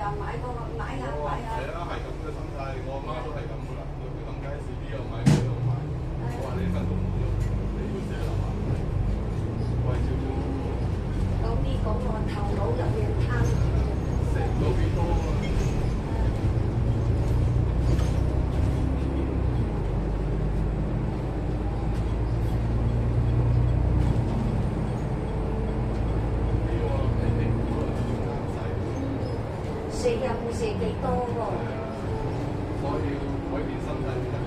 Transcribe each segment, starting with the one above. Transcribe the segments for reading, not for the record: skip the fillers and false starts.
係啊，係咁嘅心態，我阿媽都係咁噶啦。佢等街市呢度買嗰度買，我話你份工冇用，你要寫樓下買，貴少少冇用。食到幾多啊？食又冇食幾多喎。所以要改變心態先得㗎。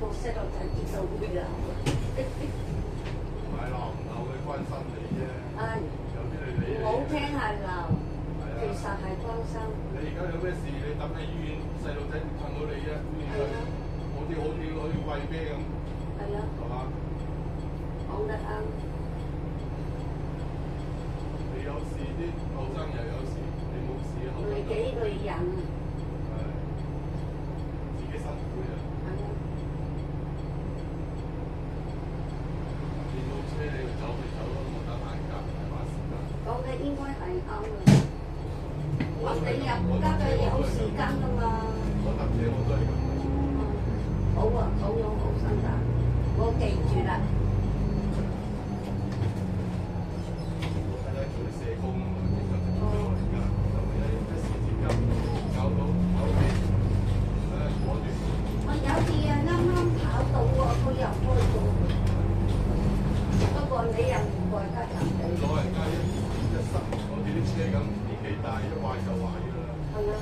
個細路仔知道會啦。唔係鬧唔鬧佢關心你啫。有啲你理你。唔好聽係鬧，其實係關心。你而家有咩事？你等喺醫院，細路仔氹到你啊！好似餵啤咁。係咯。係嘛？講得啱。你有事啲後生又有事，你冇事後生。自己個人。係。自己辛苦啊。係啊。見到車你就走咪走咯，冇得嗌交，大把時間。講得應該係啱嘅。我哋而家嘅有時間㗎嘛。我搭車我都係咁。好啊，好樣好心㗎，我記住啦。睇睇做啲社工啊嘛，經常食咗而家，就係一時之急搞到阻住。我有次啊，啱啱跑到喎，佢又開咗。不過你又唔怪得人哋。老人家一塞，好似啲車咁，年紀大一壞就壞㗎啦。係啊。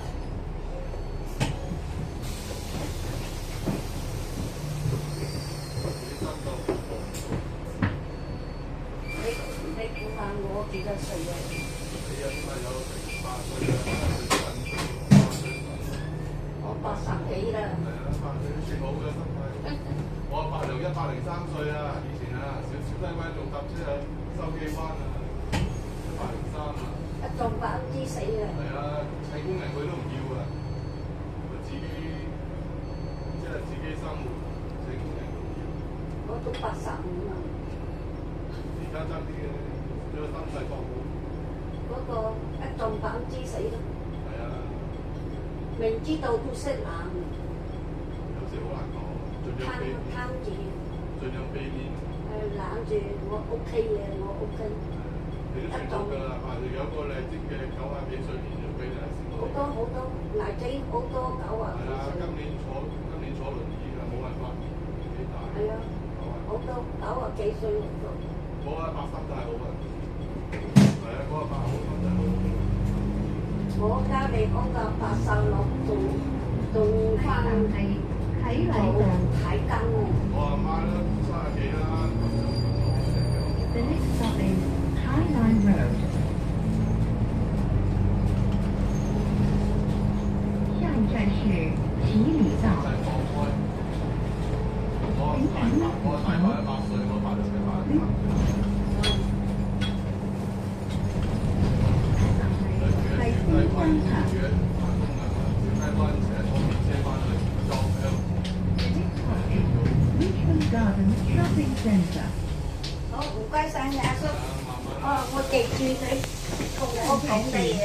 你估下我幾多歲啊？你啊，點解有8歲啊？我80幾啦。係啊，80歲都算好嘅身體。我阿伯就103歲啊，以前啊，小西灣仲搭車去筲箕灣啊，103啊。一撞板知死啊！係啊，砌工人佢都唔要啊，佢自己生活，砌工人都唔要。我都85啊。而家爭啲嘅，將個身體放好。嗰個一撞板知死咯。係啊。明知道都識攬。有時好難講，盡量避免。攤住。盡量避免。攬住我 OK 嘅，我 OK。你都算好㗎啦，有個麗晶嘅90幾歲年咗俾你先。好多麗晶好多90幾歲。係啊，今年坐輪椅㗎，冇辦法，年紀大。係啊，好多90幾歲好多。嗰個83真係好啊，係啊，嗰個85真係好。我家離嗰個86仲翻係喺度睇更喎。我阿媽都30幾啦。The next stop is Highline Road. 下一站是七里道。我大伯100歲，我爸就103。係觀光塔。Richmond Gardens Shopping Centre。好，唔該曬你阿叔。哦，我記住你同我講嘅嘢。